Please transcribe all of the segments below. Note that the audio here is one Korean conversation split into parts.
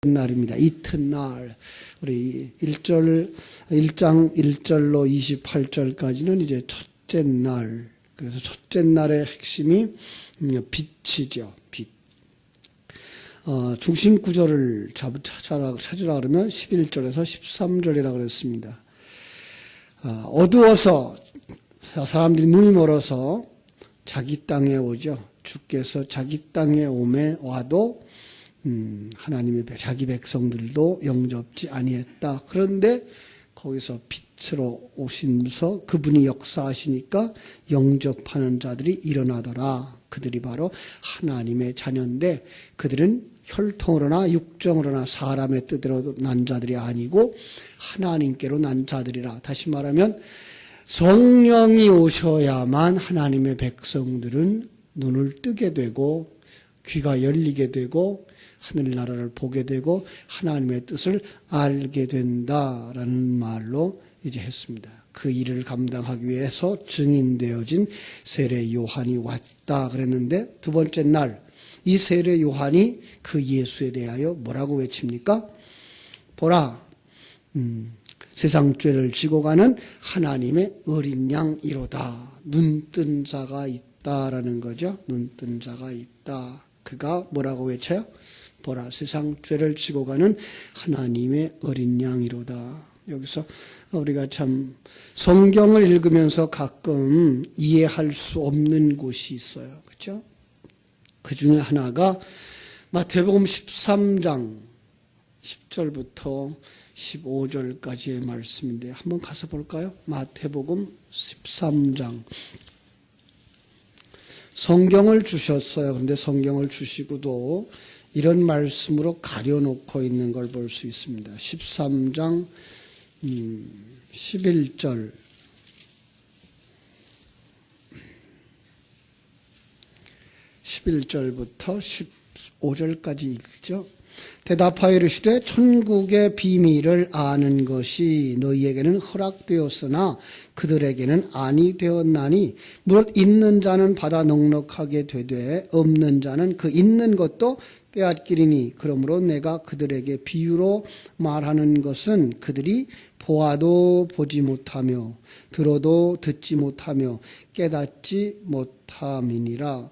날입니다. 이튿날. 우리 1장 1절로 28절까지는 이제 첫째 날. 그래서 첫째 날의 핵심이 빛이죠. 빛. 중심 구절을 찾으라 그러면 11절에서 13절이라고 그랬습니다. 어두워서 사람들이 눈이 멀어서 자기 땅에 오죠. 주께서 자기 땅에 와도 하나님의 자기 백성들도 영접지 아니했다. 그런데 거기서 빛으로 오시면서 그분이 역사하시니까 영접하는 자들이 일어나더라. 그들이 바로 하나님의 자녀인데 그들은 혈통으로나 육정으로나 사람의 뜻대로 난 자들이 아니고 하나님께로 난 자들이라. 다시 말하면 성령이 오셔야만 하나님의 백성들은 눈을 뜨게 되고 귀가 열리게 되고 하늘나라를 보게 되고 하나님의 뜻을 알게 된다라는 말로 이제 했습니다. 그 일을 감당하기 위해서 증인되어진 세례 요한이 왔다 그랬는데 두 번째 날 이 세례 요한이 그 예수에 대하여 뭐라고 외칩니까? 보라, 세상 죄를 지고 가는 하나님의 어린 양이로다. 눈뜬 자가 있다라는 거죠. 눈뜬 자가 있다. 그가 뭐라고 외쳐요? 보라, 세상 죄를 지고 가는 하나님의 어린 양이로다. 여기서 우리가 참 성경을 읽으면서 가끔 이해할 수 없는 곳이 있어요. 그렇죠? 그 중에 하나가 마태복음 13장 10절부터 15절까지의 말씀인데 한번 가서 볼까요? 마태복음 13장. 성경을 주셨어요. 그런데 성경을 주시고도 이런 말씀으로 가려놓고 있는 걸 볼 수 있습니다. 13장 11절. 11절부터 15절까지 읽죠. 대답하여 이르시되 천국의 비밀을 아는 것이 너희에게는 허락되었으나 그들에게는 아니 되었나니 무릇 있는 자는 받아 넉넉하게 되되 없는 자는 그 있는 것도 빼앗기리니 그러므로 내가 그들에게 비유로 말하는 것은 그들이 보아도 보지 못하며 들어도 듣지 못하며 깨닫지 못함이니라.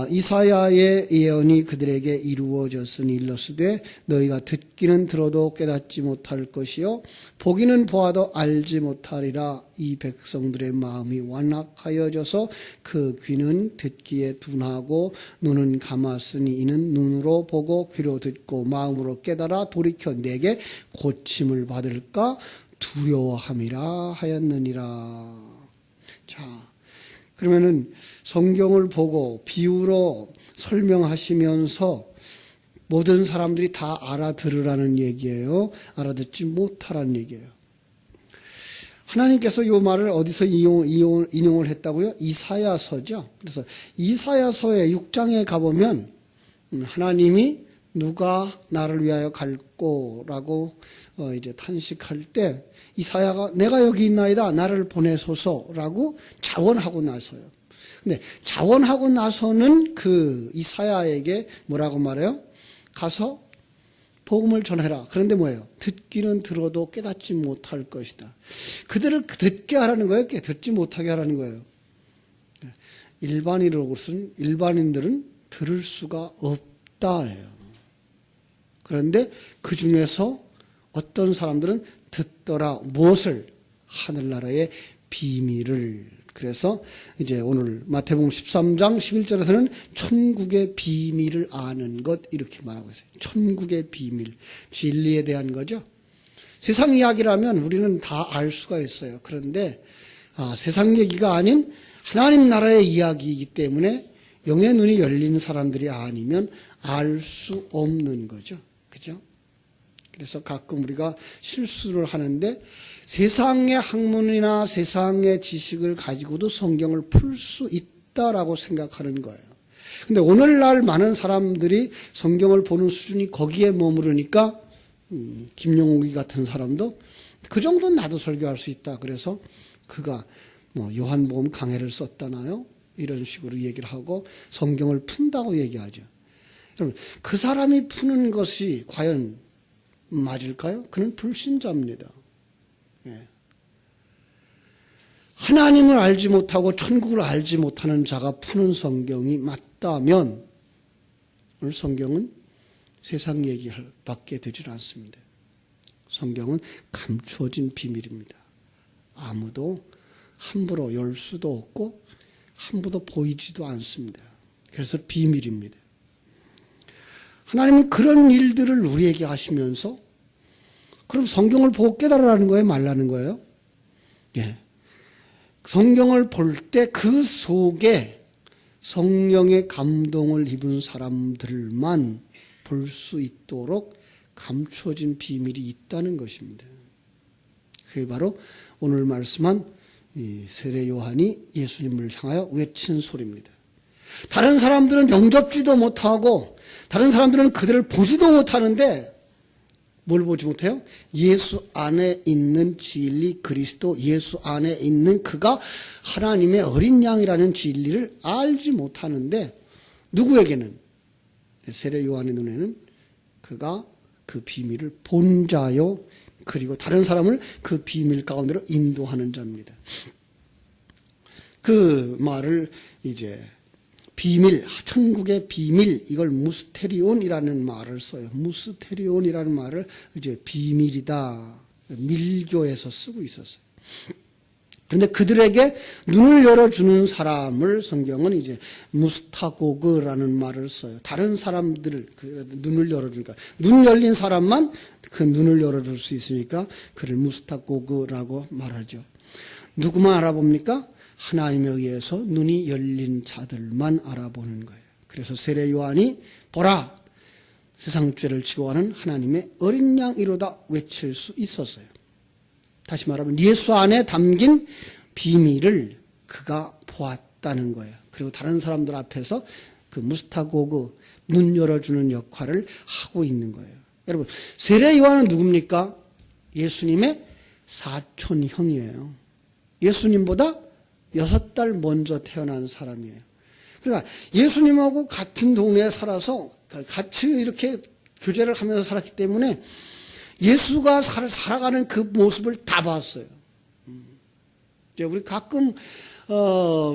이사야의 예언이 그들에게 이루어졌으니 일러스되 너희가 듣기는 들어도 깨닫지 못할 것이요 보기는 보아도 알지 못하리라. 이 백성들의 마음이 완악하여져서 그 귀는 듣기에 둔하고 눈은 감았으니 이는 눈으로 보고 귀로 듣고 마음으로 깨달아 돌이켜 내게 고침을 받을까 두려워함이라 하였느니라. 자, 그러면은 성경을 보고 비유로 설명하시면서 모든 사람들이 다 알아들으라는 얘기예요. 알아듣지 못하라는 얘기예요. 하나님께서 이 말을 어디서 인용을 했다고요? 이사야서죠. 그래서 이사야서의 6장에 가보면 하나님이 누가 나를 위하여 갈꼬라고 이제 탄식할 때 이사야가 내가 여기 있나이다 나를 보내소서라고 자원하고 나서요. 근데 자원하고 나서는 그 이사야에게 뭐라고 말해요? 가서 복음을 전해라. 그런데 뭐예요? 듣기는 들어도 깨닫지 못할 것이다. 그들을 듣게 하라는 거예요? 듣지 못하게 하라는 거예요. 일반인들은 들을 수가 없다예요. 그런데 그 중에서 어떤 사람들은 듣더라. 무엇을? 하늘나라의 비밀을. 그래서 이제 오늘 마태복음 13장 11절에서는 천국의 비밀을 아는 것 이렇게 말하고 있어요. 천국의 비밀. 진리에 대한 거죠. 세상 이야기라면 우리는 다 알 수가 있어요. 그런데 세상 얘기가 아닌 하나님 나라의 이야기이기 때문에 영의 눈이 열린 사람들이 아니면 알 수 없는 거죠. 그죠? 그래서 가끔 우리가 실수를 하는데 세상의 학문이나 세상의 지식을 가지고도 성경을 풀 수 있다라고 생각하는 거예요. 근데 오늘날 많은 사람들이 성경을 보는 수준이 거기에 머무르니까 김용욱이 같은 사람도 그 정도는 나도 설교할 수 있다. 그래서 그가 요한복음 강해를 썼다나요? 이런 식으로 얘기를 하고 성경을 푼다고 얘기하죠. 여러분, 그 사람이 푸는 것이 과연 맞을까요? 그는 불신자입니다. 예. 하나님을 알지 못하고 천국을 알지 못하는 자가 푸는 성경이 맞다면 오늘 성경은 세상 얘기를 밖에 되질 않습니다. 성경은 감추어진 비밀입니다. 아무도 함부로 열 수도 없고 함부로 보이지도 않습니다. 그래서 비밀입니다. 하나님은 그런 일들을 우리에게 하시면서 그럼 성경을 보고 깨달으라는 거예요? 말라는 거예요? 예. 성경을 볼 때 그 속에 성령의 감동을 입은 사람들만 볼 수 있도록 감추어진 비밀이 있다는 것입니다. 그게 바로 오늘 말씀한 이 세례 요한이 예수님을 향하여 외친 소리입니다. 다른 사람들은 영접지도 못하고 다른 사람들은 그들을 보지도 못하는데 뭘 보지 못해요? 예수 안에 있는 진리 그리스도, 예수 안에 있는 그가 하나님의 어린 양이라는 진리를 알지 못하는데 누구에게는? 세례 요한의 눈에는 그가 그 비밀을 본 자요, 그리고 다른 사람을 그 비밀 가운데로 인도하는 자입니다. 그 말을 이제 비밀, 천국의 비밀, 이걸 무스테리온이라는 말을 써요. 무스테리온이라는 말을 이제 비밀이다, 밀교에서 쓰고 있었어요. 그런데 그들에게 눈을 열어주는 사람을 성경은 이제 무스타고그라는 말을 써요. 다른 사람들을 눈을 열어주니까 눈 열린 사람만 그 눈을 열어줄 수 있으니까 그를 무스타고그라고 말하죠. 누구만 알아봅니까? 하나님에 의해서 눈이 열린 자들만 알아보는 거예요. 그래서 세례 요한이 보라, 세상 죄를 지고 가는 하나님의 어린 양이로다 외칠 수 있었어요. 다시 말하면 예수 안에 담긴 비밀을 그가 보았다는 거예요. 그리고 다른 사람들 앞에서 그 무스타고그, 눈 열어주는 역할을 하고 있는 거예요. 여러분, 세례 요한은 누굽니까? 예수님의 사촌형이에요. 예수님보다 6달 먼저 태어난 사람이에요. 그러니까 예수님하고 같은 동네에 살아서 같이 이렇게 교제를 하면서 살았기 때문에 예수가 살아가는 그 모습을 다 봤어요. 이제 우리 가끔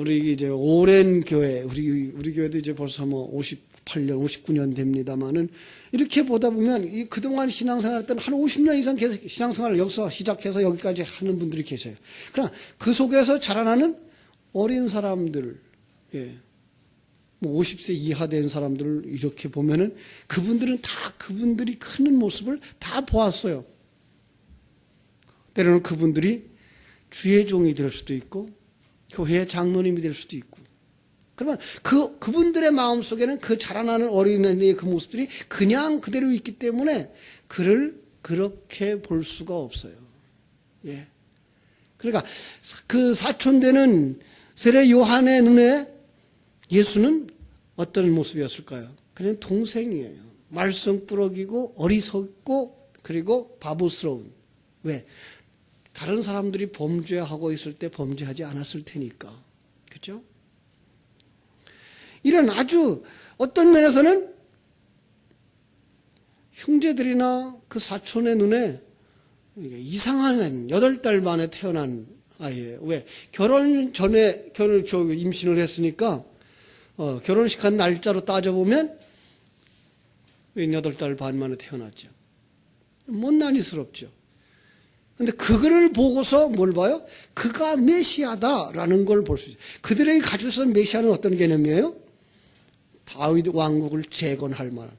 우리 이제 오랜 교회, 우리 교회도 이제 벌써 뭐 58년, 59년 됩니다만은 이렇게 보다 보면 그동안 신앙생활 했던 한 50년 이상 계속 신앙생활을 여기서 시작해서 여기까지 하는 분들이 계세요. 그러나 그 속에서 자라나는 어린 사람들, 예, 뭐 50세 이하 된 사람들을 이렇게 보면은 그분들은 다 그분들이 크는 모습을 다 보았어요. 때로는 그분들이 주의 종이 될 수도 있고 교회의 장로님이 될 수도 있고, 그러면 그분들의 마음 속에는 그 자라나는 어린애의 그 모습들이 그냥 그대로 있기 때문에 그를 그렇게 볼 수가 없어요. 예. 그러니까 그 사촌되는 세례 요한의 눈에 예수는 어떤 모습이었을까요? 그는 동생이에요. 말썽꾸러기고 어리석고 그리고 바보스러운. 왜? 다른 사람들이 범죄하고 있을 때 범죄하지 않았을 테니까. 그렇죠? 이런 아주 어떤 면에서는 형제들이나 그 사촌의 눈에 이상한 8달 만에 태어난 아이예요. 왜? 결혼 전에 임신을 했으니까 결혼식 한 날짜로 따져보면 8달 반 만에 태어났죠. 못난이스럽죠. 근데 그거를 보고서 뭘 봐요? 그가 메시아다라는 걸 볼 수 있어요. 그들에게 가지고 있었던 메시아는 어떤 개념이에요? 다윗 왕국을 재건할 만한,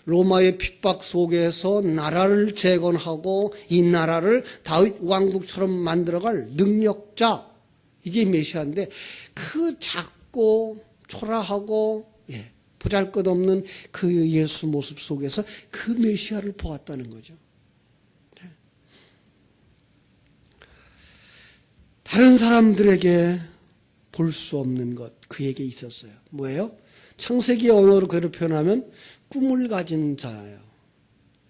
로마의 핍박 속에서 나라를 재건하고 이 나라를 다윗 왕국처럼 만들어갈 능력자, 이게 메시아인데 그 작고 초라하고 보잘것없는 그 예수 모습 속에서 그 메시아를 보았다는 거죠. 다른 사람들에게 볼 수 없는 것, 그에게 있었어요. 뭐예요? 창세기 언어로 그대로 표현하면 꿈을 가진 자예요.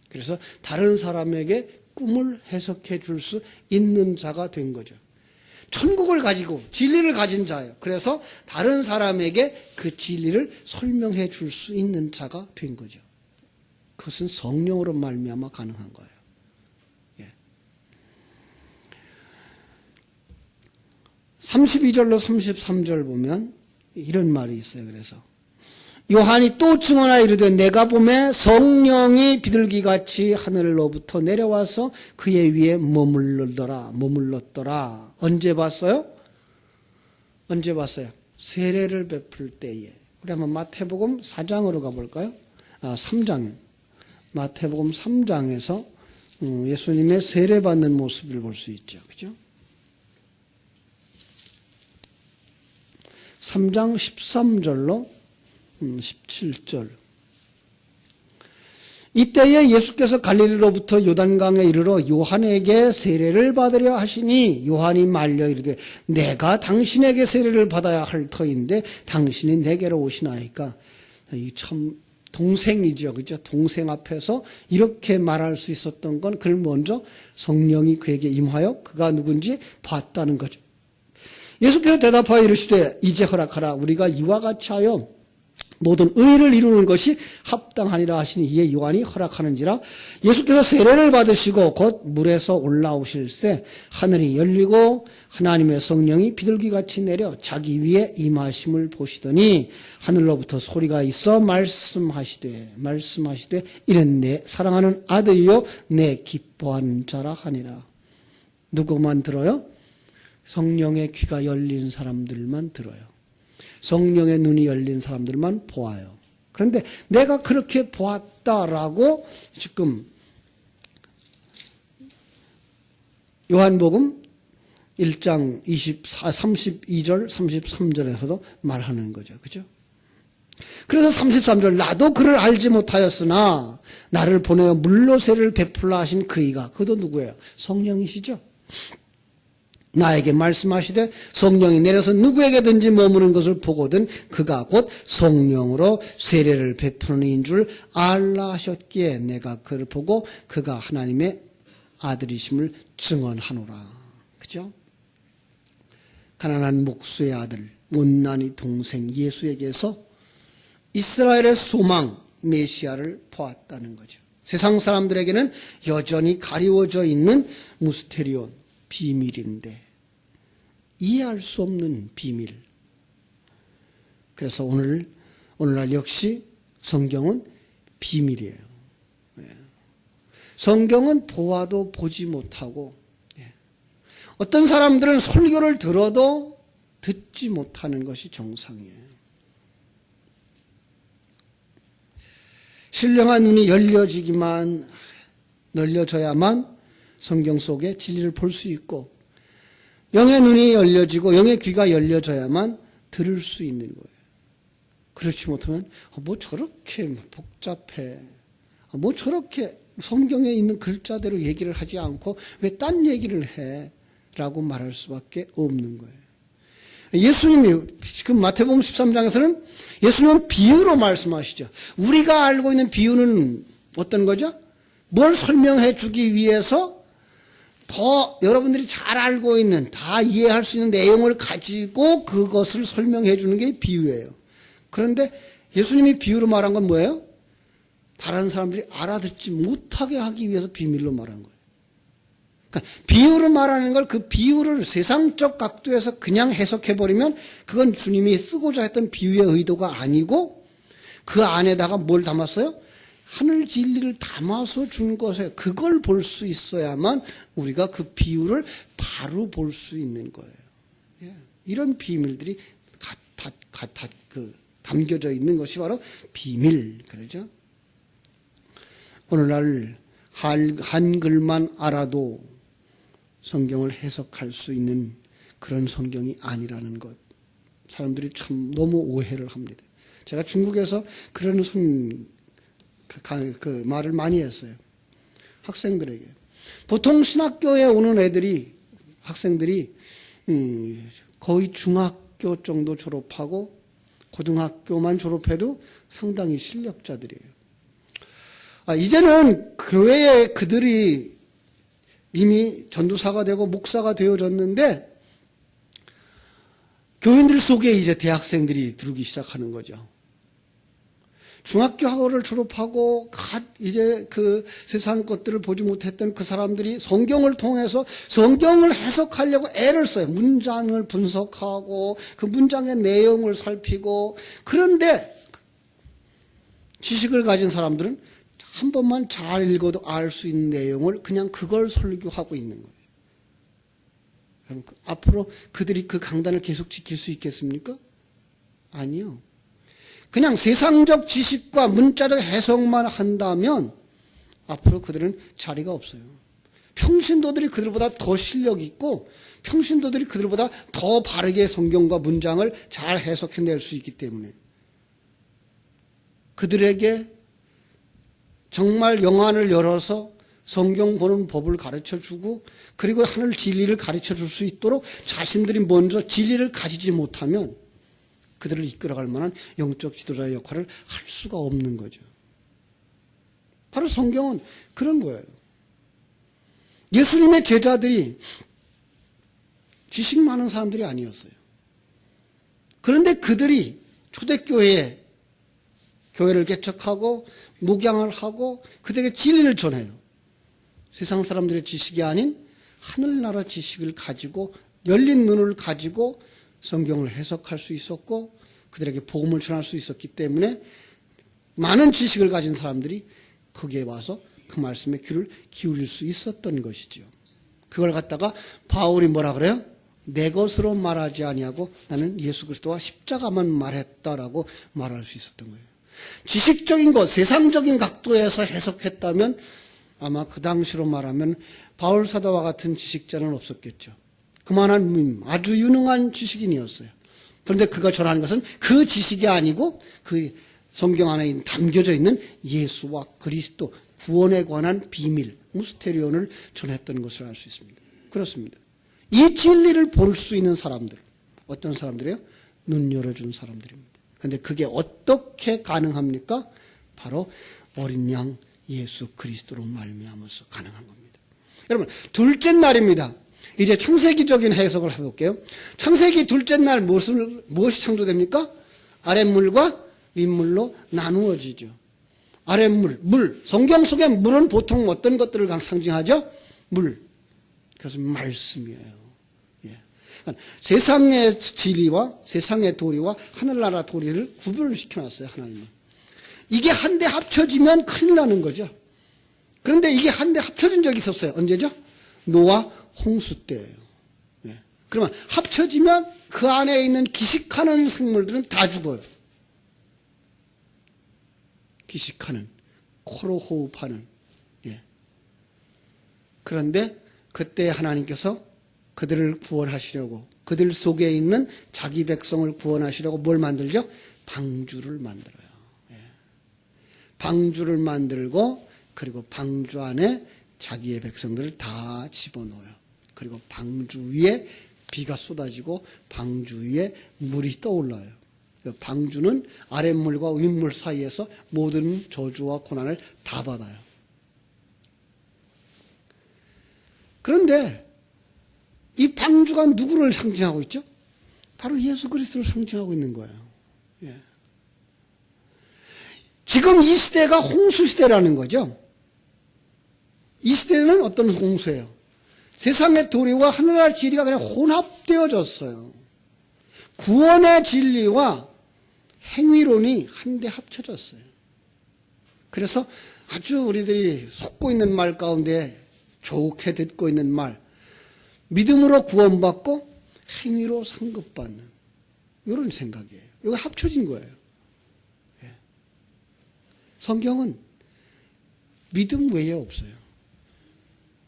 그래서 다른 사람에게 꿈을 해석해 줄 수 있는 자가 된 거죠. 천국을 가지고 진리를 가진 자예요. 그래서 다른 사람에게 그 진리를 설명해 줄 수 있는 자가 된 거죠. 그것은 성령으로 말미암아 가능한 거예요. 예. 32절로 33절 보면 이런 말이 있어요. 그래서 요한이 또 증언하여 이르되 내가 보매 성령이 비둘기같이 하늘로부터 내려와서 그의 위에 머물렀더라. 언제 봤어요? 언제 봤어요? 세례를 베풀 때에. 우리 한번 마태복음 4장으로 가볼까요? 3장. 마태복음 3장에서 예수님의 세례받는 모습을 볼 수 있죠. 그죠? 3장 13절로 17절. 이때에 예수께서 갈릴리로부터 요단강에 이르러 요한에게 세례를 받으려 하시니 요한이 말려 이르되 내가 당신에게 세례를 받아야 할 터인데 당신이 내게로 오시나이까. 이 참 동생이죠. 그죠? 동생 앞에서 이렇게 말할 수 있었던 건 그를 먼저 성령이 그에게 임하여 그가 누군지 봤다는 거죠. 예수께서 대답하여 이르시되 이제 허락하라. 우리가 이와 같이 하여 모든 의를 이루는 것이 합당하니라 하시니 이에 요한이 허락하는지라. 예수께서 세례를 받으시고 곧 물에서 올라오실새 하늘이 열리고 하나님의 성령이 비둘기같이 내려 자기 위에 임하심을 보시더니 하늘로부터 소리가 있어 말씀하시되 이는 내 사랑하는 아들이요 내 기뻐하는 자라 하니라. 누구만 들어요? 성령의 귀가 열린 사람들만 들어요. 성령의 눈이 열린 사람들만 보아요. 그런데 내가 그렇게 보았다라고 지금 요한복음 1장 32절 33절에서도 말하는 거죠. 그죠? 그래서 33절 나도 그를 알지 못하였으나 나를 보내어 물로 세례를 베풀라 하신 그이가 그도 누구예요? 성령이시죠? 나에게 말씀하시되 성령이 내려서 누구에게든지 머무는 것을 보거든 그가 곧 성령으로 세례를 베푸는 이인 줄 알라 하셨기에 내가 그를 보고 그가 하나님의 아들이심을 증언하노라. 그죠? 가난한 목수의 아들 온난이 동생 예수에게서 이스라엘의 소망 메시아를 보았다는 거죠. 세상 사람들에게는 여전히 가리워져 있는 무스테리온 비밀인데 이해할 수 없는 비밀. 그래서 오늘날 역시 성경은 비밀이에요. 성경은 보아도 보지 못하고 어떤 사람들은 설교를 들어도 듣지 못하는 것이 정상이에요. 신령한 눈이 열려져야만 성경 속에 진리를 볼 수 있고 영의 눈이 열려지고 영의 귀가 열려져야만 들을 수 있는 거예요. 그렇지 못하면 뭐 저렇게 복잡해. 뭐 저렇게 성경에 있는 글자대로 얘기를 하지 않고 왜 딴 얘기를 해? 라고 말할 수밖에 없는 거예요. 예수님이 지금 마태복음 13장에서는 예수님은 비유로 말씀하시죠. 우리가 알고 있는 비유는 어떤 거죠? 뭘 설명해 주기 위해서 더 여러분들이 잘 알고 있는 다 이해할 수 있는 내용을 가지고 그것을 설명해 주는 게 비유예요. 그런데 예수님이 비유로 말한 건 뭐예요? 다른 사람들이 알아듣지 못하게 하기 위해서 비밀로 말한 거예요. 그러니까 비유로 말하는 걸 그 비유를 세상적 각도에서 그냥 해석해버리면 그건 주님이 쓰고자 했던 비유의 의도가 아니고 그 안에다가 뭘 담았어요? 하늘 진리를 담아서 준 것에 그걸 볼 수 있어야만 우리가 그 비유를 바로 볼 수 있는 거예요. 이런 비밀들이 담겨져 있는 것이 바로 비밀, 그러죠? 오늘날 한글만 알아도 성경을 해석할 수 있는 그런 성경이 아니라는 것. 사람들이 참 너무 오해를 합니다. 제가 중국에서 그런 그 말을 많이 했어요. 학생들에게. 보통 신학교에 오는 학생들이 거의 중학교 정도 졸업하고 고등학교만 졸업해도 상당히 실력자들이에요. 이제는 교회에 그들이 이미 전도사가 되고 목사가 되어졌는데 교인들 속에 이제 대학생들이 들어오기 시작하는 거죠. 중학교 학원을 졸업하고 이제 그 세상 것들을 보지 못했던 그 사람들이 성경을 통해서 성경을 해석하려고 애를 써요. 문장을 분석하고 그 문장의 내용을 살피고. 그런데 지식을 가진 사람들은 한 번만 잘 읽어도 알 수 있는 내용을 그냥 그걸 설교하고 있는 거예요. 여러분, 앞으로 그들이 그 강단을 계속 지킬 수 있겠습니까? 아니요. 그냥 세상적 지식과 문자적 해석만 한다면 앞으로 그들은 자리가 없어요. 평신도들이 그들보다 더 실력 있고 평신도들이 그들보다 더 바르게 성경과 문장을 잘 해석해낼 수 있기 때문에 그들에게 정말 영안을 열어서 성경 보는 법을 가르쳐주고 그리고 하늘 진리를 가르쳐줄 수 있도록 자신들이 먼저 진리를 가지지 못하면 그들을 이끌어갈 만한 영적 지도자의 역할을 할 수가 없는 거죠. 바로 성경은 그런 거예요. 예수님의 제자들이 지식 많은 사람들이 아니었어요. 그런데 그들이 초대교회에 교회를 개척하고 목양을 하고 그들에게 진리를 전해요. 세상 사람들의 지식이 아닌 하늘나라 지식을 가지고 열린 눈을 가지고 성경을 해석할 수 있었고 그들에게 복음을 전할 수 있었기 때문에 많은 지식을 가진 사람들이 거기에 와서 그 말씀에 귀를 기울일 수 있었던 것이죠. 그걸 갖다가 바울이 뭐라 그래요? 내 것으로 말하지 아니하고 나는 예수 그리스도와 십자가만 말했다라고 말할 수 있었던 거예요. 지식적인 것, 세상적인 각도에서 해석했다면 아마 그 당시로 말하면 바울 사도와 같은 지식자는 없었겠죠. 그만한 아주 유능한 지식인이었어요. 그런데 그가 전하는 것은 그 지식이 아니고 그 성경 안에 담겨져 있는 예수와 그리스도 구원에 관한 비밀, 무스테리온을 전했던 것을 알 수 있습니다. 그렇습니다. 이 진리를 볼 수 있는 사람들, 어떤 사람들이에요? 눈 열어준 사람들입니다. 그런데 그게 어떻게 가능합니까? 바로 어린 양 예수 그리스도로 말미암아서 가능한 겁니다. 여러분, 둘째 날입니다. 이제 창세기적인 해석을 해볼게요. 창세기 둘째 날 무엇이 창조됩니까? 아랫물과 윗물로 나누어지죠. 아랫물, 물. 성경 속의 물은 보통 어떤 것들을 상징하죠? 물. 그것은 말씀이에요. 그러니까 세상의 진리와 세상의 도리와 하늘나라 도리를 구분을 시켜놨어요, 하나님은. 이게 한데 합쳐지면 큰일 나는 거죠. 그런데 이게 한데 합쳐진 적이 있었어요. 언제죠? 노아 홍수 때예요. 그러면 합쳐지면 그 안에 있는 기식하는 생물들은 다 죽어요. 기식하는, 코로 호흡하는. 그런데 그때 하나님께서 그들을 구원하시려고 그들 속에 있는 자기 백성을 구원하시려고 뭘 만들죠? 방주를 만들어요. 방주를 만들고 그리고 방주 안에 자기의 백성들을 다 집어넣어요. 그리고 방주 위에 비가 쏟아지고 방주 위에 물이 떠올라요. 방주는 아랫물과 윗물 사이에서 모든 저주와 고난을 다 받아요. 그런데 이 방주가 누구를 상징하고 있죠? 바로 예수 그리스도를 상징하고 있는 거예요. 지금 이 시대가 홍수 시대라는 거죠. 이 시대는 어떤 홍수예요? 세상의 도리와 하늘나라 진리가 그냥 혼합되어졌어요. 구원의 진리와 행위론이 한데 합쳐졌어요. 그래서 아주 우리들이 속고 있는 말 가운데 좋게 듣고 있는 말, 믿음으로 구원받고 행위로 상급받는 이런 생각이에요. 이거 합쳐진 거예요. 성경은 믿음 외에 없어요.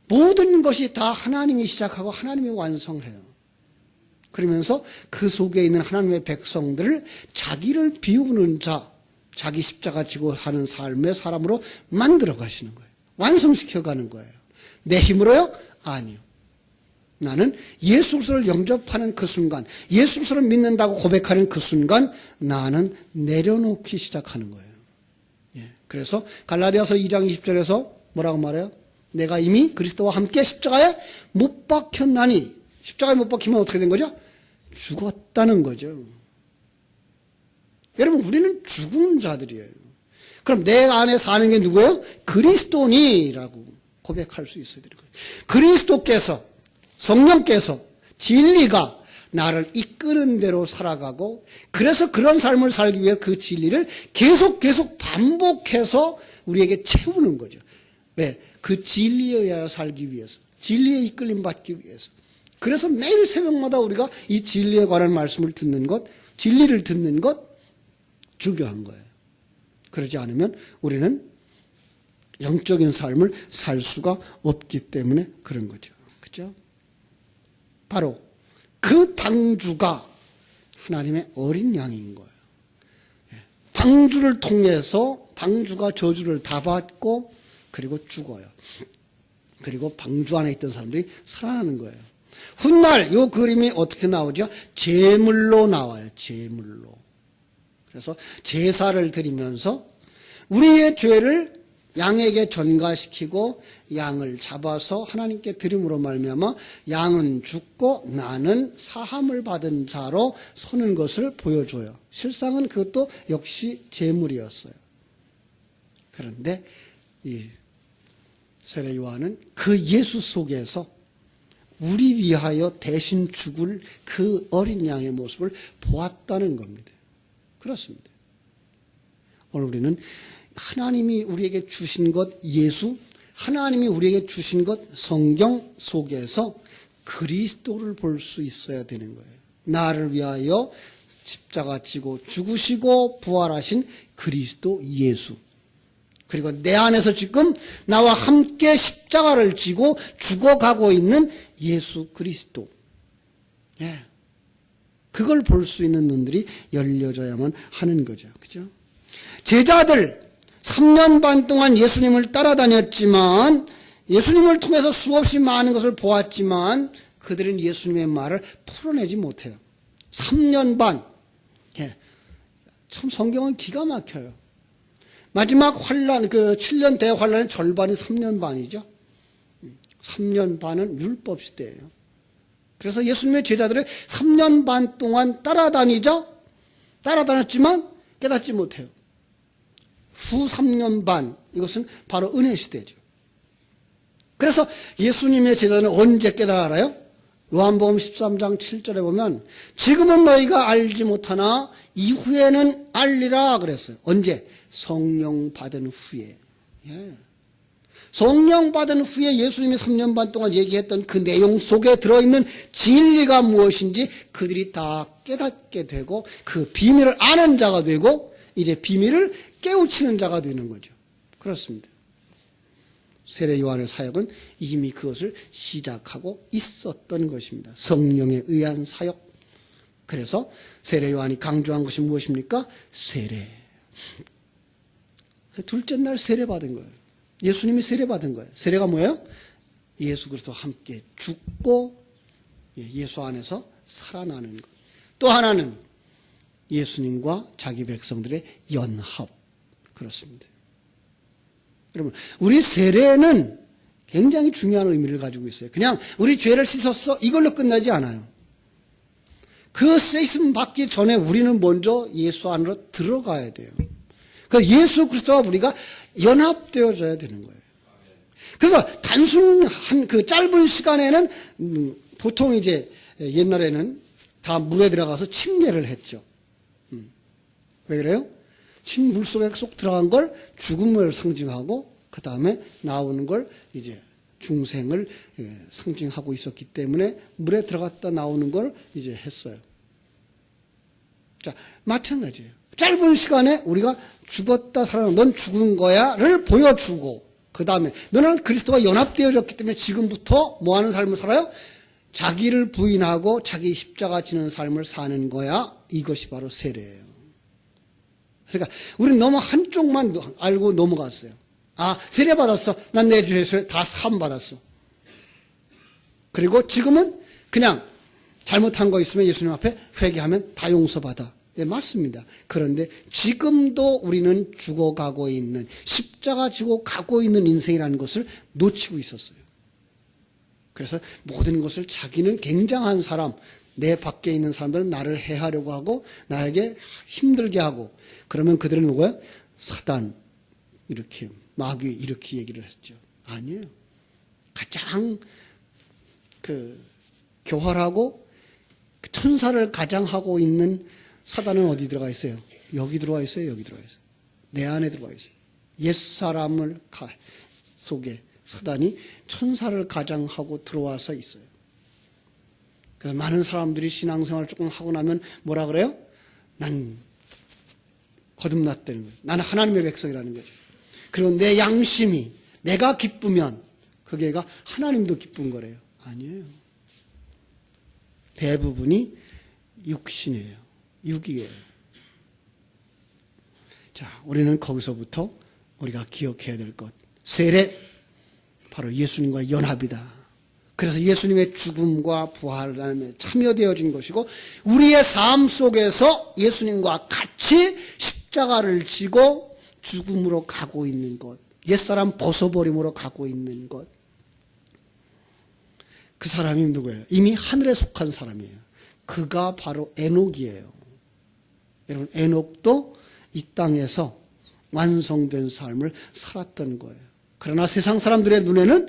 모든 것이 다 하나님이 시작하고 하나님이 완성해요. 그러면서 그 속에 있는 하나님의 백성들을 자기를 비우는 자, 자기 십자가 지고 하는 삶의 사람으로 만들어 가시는 거예요. 완성시켜 가는 거예요. 내 힘으로요? 아니요. 나는 예수 그리스도를 영접하는 그 순간, 예수 그리스도를 믿는다고 고백하는 그 순간 나는 내려놓기 시작하는 거예요. 그래서 갈라디아서 2장 20절에서 뭐라고 말해요? 내가 이미 그리스도와 함께 십자가에 못 박혔나니, 십자가에 못 박히면 어떻게 된 거죠? 죽었다는 거죠. 여러분, 우리는 죽은 자들이에요. 그럼 내 안에 사는 게 누구예요? 그리스도니라고 고백할 수 있어야 되는 거예요. 그리스도께서, 성령께서, 진리가 나를 이끄는 대로 살아가고, 그래서 그런 삶을 살기 위해 그 진리를 계속 반복해서 우리에게 채우는 거죠. 왜? 그 진리에 의하여 살기 위해서, 진리에 이끌림 받기 위해서. 그래서 매일 새벽마다 우리가 이 진리에 관한 말씀을 듣는 것, 진리를 듣는 것 중요한 거예요. 그러지 않으면 우리는 영적인 삶을 살 수가 없기 때문에 그런 거죠. 그렇죠? 바로 그 방주가 하나님의 어린 양인 거예요. 방주를 통해서 방주가 저주를 다 받고 그리고 죽어요. 그리고 방주 안에 있던 사람들이 살아나는 거예요. 훗날 이 그림이 어떻게 나오죠? 제물로 나와요. 제물로. 그래서 제사를 드리면서 우리의 죄를 양에게 전가시키고 양을 잡아서 하나님께 드림으로 말미암아 양은 죽고 나는 사함을 받은 자로 서는 것을 보여줘요. 실상은 그것도 역시 제물이었어요. 그런데 이 세례 요한은 그 예수 속에서 우리 위하여 대신 죽을 그 어린 양의 모습을 보았다는 겁니다. 그렇습니다. 오늘 우리는 하나님이 우리에게 주신 것 예수, 하나님이 우리에게 주신 것 성경 속에서 그리스도를 볼 수 있어야 되는 거예요. 나를 위하여 십자가 지고 죽으시고 부활하신 그리스도 예수. 그리고 내 안에서 지금 나와 함께 십자가를 지고 죽어가고 있는 예수 그리스도. 예. 그걸 볼 수 있는 눈들이 열려져야만 하는 거죠. 그죠? 제자들 3년 반 동안 예수님을 따라다녔지만 예수님을 통해서 수없이 많은 것을 보았지만 그들은 예수님의 말을 풀어내지 못해요. 3년 반. 예. 참 성경은 기가 막혀요. 마지막 환란, 그 7년 대환란의 절반이 3년 반이죠. 3년 반은 율법 시대예요. 그래서 예수님의 제자들을 3년 반 동안 따라다녔지만 깨닫지 못해요. 후 3년 반, 이것은 바로 은혜 시대죠. 그래서 예수님의 제자들은 언제 깨달아요? 요한복음 13장 7절에 보면 지금은 너희가 알지 못하나 이후에는 알리라 그랬어요. 언제? 성령 받은 후에. 예. 성령 받은 후에 예수님이 3년 반 동안 얘기했던 그 내용 속에 들어있는 진리가 무엇인지 그들이 다 깨닫게 되고 그 비밀을 아는 자가 되고 이제 비밀을 깨우치는 자가 되는 거죠. 그렇습니다. 세례 요한의 사역은 이미 그것을 시작하고 있었던 것입니다. 성령에 의한 사역. 그래서 세례 요한이 강조한 것이 무엇입니까? 세례. 둘째 날 세례 받은 거예요. 예수님이 세례 받은 거예요. 세례가 뭐예요? 예수 그리스도와 함께 죽고 예수 안에서 살아나는 것. 또 하나는 예수님과 자기 백성들의 연합. 그렇습니다. 여러분, 우리 세례는 굉장히 중요한 의미를 가지고 있어요. 그냥 우리 죄를 씻었어 이걸로 끝나지 않아요. 그 씻음 받기 전에 우리는 먼저 예수 안으로 들어가야 돼요. 그래서 예수 그리스도와 우리가 연합되어져야 되는 거예요. 그래서 단순한 그 짧은 시간에는 보통 이제 옛날에는 다 물에 들어가서 침례를 했죠. 왜 그래요? 물속에 쏙 들어간 걸 죽음을 상징하고 그 다음에 나오는 걸 이제 중생을 상징하고 있었기 때문에 물에 들어갔다 나오는 걸 이제 했어요. 자, 마찬가지예요. 짧은 시간에 우리가 죽었다 살아나 넌 죽은 거야를 보여주고 그 다음에 너는 그리스도와 연합되어졌기 때문에 지금부터 뭐 하는 삶을 살아요? 자기를 부인하고 자기 십자가 지는 삶을 사는 거야. 이것이 바로 세례예요. 그러니까 우리는 너무 한쪽만 알고 넘어갔어요. 아, 세례 받았어. 난 내 죄에서 다 사함 받았어. 그리고 지금은 그냥 잘못한 거 있으면 예수님 앞에 회개하면 다 용서받아. 네, 맞습니다. 그런데 지금도 우리는 죽어가고 있는 십자가 지고 가고 있는 인생이라는 것을 놓치고 있었어요. 그래서 모든 것을 자기는 굉장한 사람, 내 밖에 있는 사람들은 나를 해하려고 하고 나에게 힘들게 하고, 그러면 그들은 누구야? 사단, 이렇게 마귀 이렇게 얘기를 했죠. 아니에요. 가장 교활하고 천사를 가장 하고 있는 사단은 어디 들어가 있어요? 여기 들어와 있어요. 여기 들어와 있어요. 내 안에 들어와 있어요. 옛사람을 속에 사단이 천사를 가장 하고 들어와서 있어요. 그래서 많은 사람들이 신앙생활 조금 하고 나면 뭐라 그래요? 난 거듭났다는 거예요. 나는 하나님의 백성이라는 거죠. 그리고 내 양심이 내가 기쁘면 그게가 하나님도 기쁜 거래요. 아니에요. 대부분이 육신이에요. 육이에요. 자, 우리는 거기서부터 우리가 기억해야 될 것. 세례, 바로 예수님과 연합이다. 그래서 예수님의 죽음과 부활에 참여되어진 것이고, 우리의 삶 속에서 예수님과 같이 십자가를 지고 죽음으로 가고 있는 것, 옛사람 벗어버림으로 가고 있는 것. 그 사람이 누구예요? 이미 하늘에 속한 사람이에요. 그가 바로 에녹이에요. 여러분, 에녹도 이 땅에서 완성된 삶을 살았던 거예요. 그러나 세상 사람들의 눈에는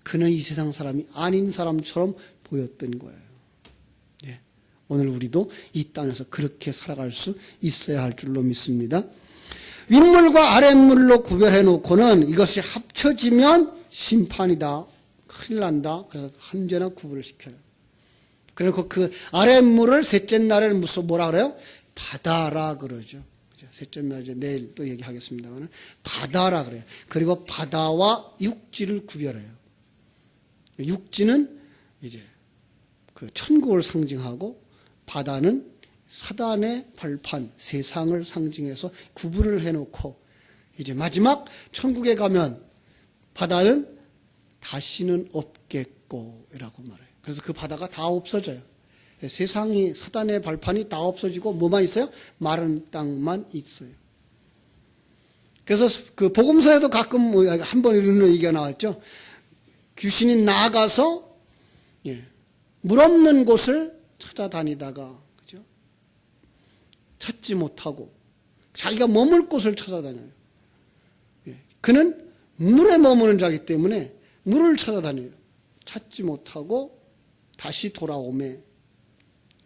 그는 이 세상 사람이 아닌 사람처럼 보였던 거예요. 예. 오늘 우리도 이 땅에서 그렇게 살아갈 수 있어야 할 줄로 믿습니다. 윗물과 아랫물로 구별해 놓고는 이것이 합쳐지면 심판이다, 큰일 난다. 그래서 언제나 구분을 시켜요. 그리고 그 아랫물을 셋째 날에 뭐라 그래요? 바다라 그러죠. 셋째 날 이제 내일 또 얘기하겠습니다만 바다라 그래요. 그리고 바다와 육지를 구별해요. 육지는 이제 그 천국을 상징하고, 바다는 사단의 발판, 세상을 상징해서 구분을 해놓고, 이제 마지막 천국에 가면 바다는 다시는 없겠고라고 말해요. 그래서 그 바다가 다 없어져요. 세상이, 사단의 발판이 다 없어지고 뭐만 있어요? 마른 땅만 있어요. 그래서 그 복음서에도 가끔 한 번 이런 얘기가 나왔죠. 귀신이 나가서 물 없는 곳을 찾아다니다가, 그죠? 찾지 못하고 자기가 머물 곳을 찾아다녀요. 그는 물에 머무는 자이기 때문에 물을 찾아다녀요. 찾지 못하고 다시 돌아오매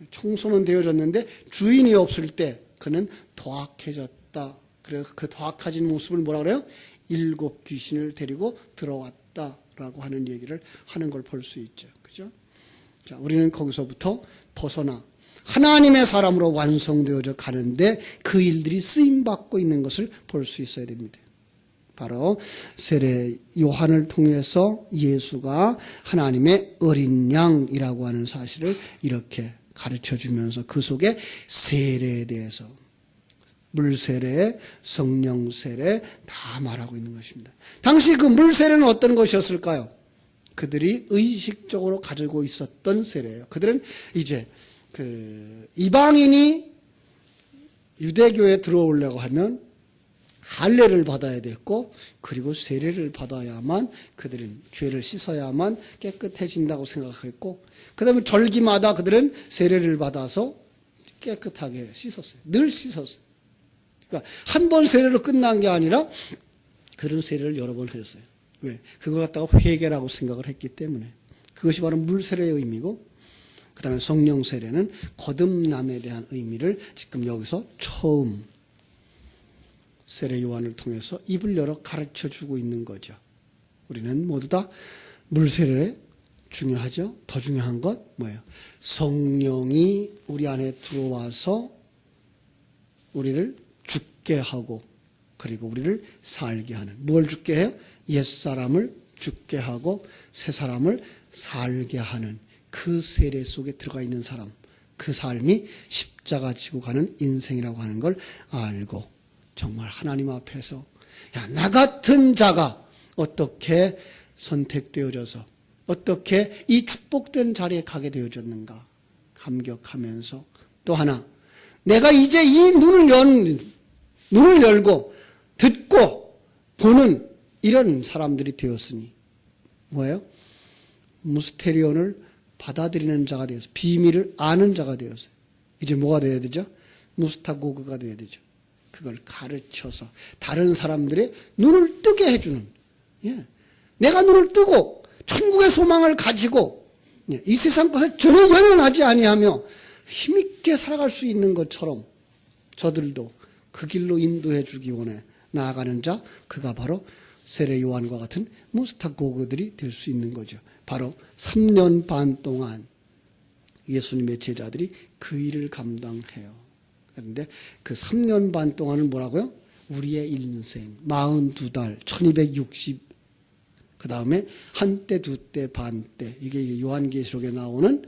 청소는 되어졌는데 주인이 없을 때 그는 도학해졌다. 그래서 그 도학해진 모습을 뭐라 그래요? 7 귀신을 데리고 들어왔다라고 하는 얘기를 하는 걸 볼 수 있죠. 그죠? 자, 우리는 거기서부터 벗어나 하나님의 사람으로 완성되어져 가는데 그 일들이 쓰임받고 있는 것을 볼 수 있어야 됩니다. 바로 세례 요한을 통해서 예수가 하나님의 어린 양이라고 하는 사실을 이렇게 가르쳐주면서 그 속에 세례에 대해서, 물세례, 성령세례 다 말하고 있는 것입니다. 당시 그 물세례는 어떤 것이었을까요? 그들이 의식적으로 가지고 있었던 세례예요. 그들은 이제 그 이방인이 유대교에 들어오려고 하면 할례를 받아야 됐고, 그리고 세례를 받아야만 그들은 죄를 씻어야만 깨끗해진다고 생각했고, 그 다음에 절기마다 그들은 세례를 받아서 깨끗하게 씻었어요. 늘 씻었어요. 그러니까 한 번 세례로 끝난 게 아니라 그들은 세례를 여러 번 했어요. 왜? 그거 갖다가 회개라고 생각을 했기 때문에. 그것이 바로 물세례의 의미고, 그 다음에 성령세례는 거듭남에 대한 의미를 지금 여기서 처음 세례 요한을 통해서 입을 열어 가르쳐주고 있는 거죠. 우리는 모두 다 물세례 중요하죠. 더 중요한 것 뭐예요? 성령이 우리 안에 들어와서 우리를 죽게 하고, 그리고 우리를 살게 하는, 무엇을 죽게 해요? 옛사람을 죽게 하고 새 사람을 살게 하는 그 세례 속에 들어가 있는 사람, 그 삶이 십자가 지고 가는 인생이라고 하는 걸 알고, 정말 하나님 앞에서 나 같은 자가 어떻게 선택되어져서 어떻게 이 축복된 자리에 가게 되어졌는가 감격하면서, 또 하나 내가 이제 이 눈을 열고 듣고 보는 이런 사람들이 되었으니 뭐예요? 무스테리온을 받아들이는 자가 되어서 비밀을 아는 자가 되어서 이제 뭐가 되어야 되죠? 무스타고그가 되어야 되죠. 그걸 가르쳐서 다른 사람들의 눈을 뜨게 해주는, 예. 내가 눈을 뜨고 천국의 소망을 가지고, 예. 이 세상 것에 전혀 연연하지 아니하며 힘있게 살아갈 수 있는 것처럼 저들도 그 길로 인도해 주기 원해 나아가는 자, 그가 바로 세례 요한과 같은 무스타고그들이 될 수 있는 거죠. 바로 3년 반 동안 예수님의 제자들이 그 일을 감당해요. 그런데 그 3년 반 동안은 뭐라고요? 우리의 인생 42달 1260, 그 다음에 한때 두때 반때, 이게 요한계시록에 나오는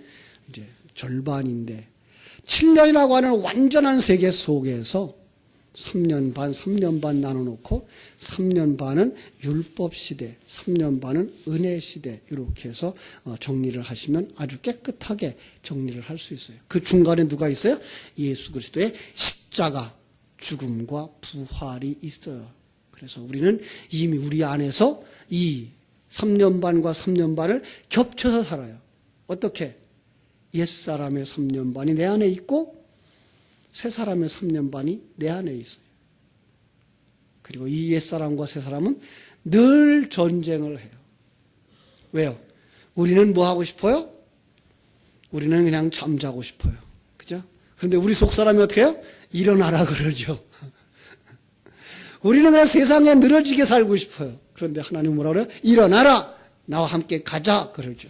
이제 절반인데 7년이라고 하는 완전한 세계 속에서 3년 반 나눠놓고 3년 반은 율법시대, 3년 반은 은혜시대, 이렇게 해서 정리를 하시면 아주 깨끗하게 정리를 할 수 있어요. 그 중간에 누가 있어요? 예수 그리스도의 십자가, 죽음과 부활이 있어요. 그래서 우리는 이미 우리 안에서 이 3년 반과 3년 반을 겹쳐서 살아요. 어떻게? 옛사람의 3년 반이 내 안에 있고 새 사람의 3년 반이 내 안에 있어요. 그리고 이 옛사람과 새 사람은 늘 전쟁을 해요. 왜요? 우리는 뭐 하고 싶어요? 우리는 그냥 잠자고 싶어요. 그죠? 그런데 우리 속 사람이 어떻게 해요? 일어나라 그러죠. 우리는 그냥 세상에 늘어지게 살고 싶어요. 그런데 하나님은 뭐라 그래요? 일어나라! 나와 함께 가자! 그러죠.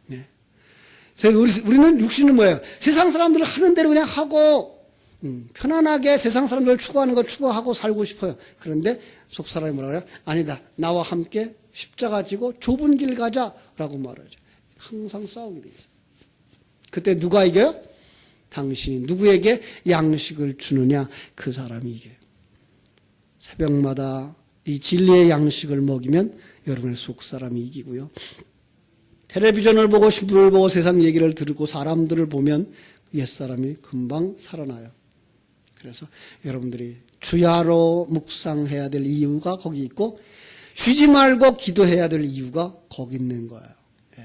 네. 우리는 육신은 뭐예요? 세상 사람들을 하는 대로 그냥 하고, 편안하게 세상 사람들 추구하는 거 추구하고 살고 싶어요. 그런데 속 사람이 뭐라 그래요? 아니다. 나와 함께 십자가 지고 좁은 길 가자라고 말하죠. 항상 싸우게 돼 있어요. 그때 누가 이겨요? 당신이 누구에게 양식을 주느냐, 그 사람이 이겨요. 새벽마다 이 진리의 양식을 먹이면 여러분의 속 사람이 이기고요. 텔레비전을 보고 신문을 보고 세상 얘기를 들고 사람들을 보면 옛사람이 금방 살아나요. 그래서 여러분들이 주야로 묵상해야 될 이유가 거기 있고, 쉬지 말고 기도해야 될 이유가 거기 있는 거예요. 예.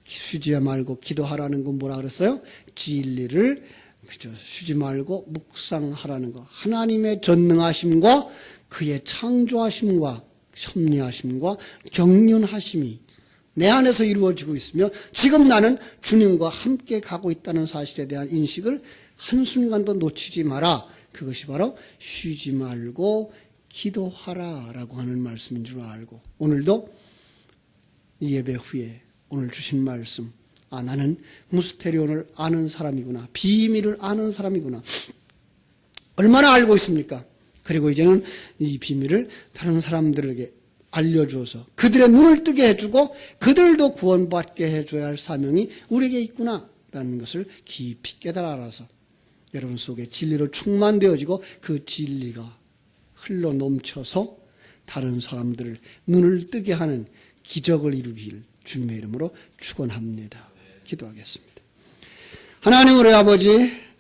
쉬지 말고 기도하라는 건 뭐라 그랬어요? 진리를, 그죠? 쉬지 말고 묵상하라는 거. 하나님의 전능하심과 그의 창조하심과 섭리하심과 경륜하심이 내 안에서 이루어지고 있으며 지금 나는 주님과 함께 가고 있다는 사실에 대한 인식을 한순간도 놓치지 마라. 그것이 바로 쉬지 말고 기도하라 라고 하는 말씀인 줄 알고, 오늘도 이 예배 후에 오늘 주신 말씀, 나는 무스테리온을 아는 사람이구나, 비밀을 아는 사람이구나, 얼마나 알고 있습니까? 그리고 이제는 이 비밀을 다른 사람들에게 알려주어서 그들의 눈을 뜨게 해주고 그들도 구원받게 해줘야 할 사명이 우리에게 있구나라는 것을 깊이 깨달아 알아서 여러분 속에 진리로 충만되어지고 그 진리가 흘러 넘쳐서 다른 사람들을 눈을 뜨게 하는 기적을 이루길 주님의 이름으로 축원합니다. 기도하겠습니다. 하나님 우리 아버지,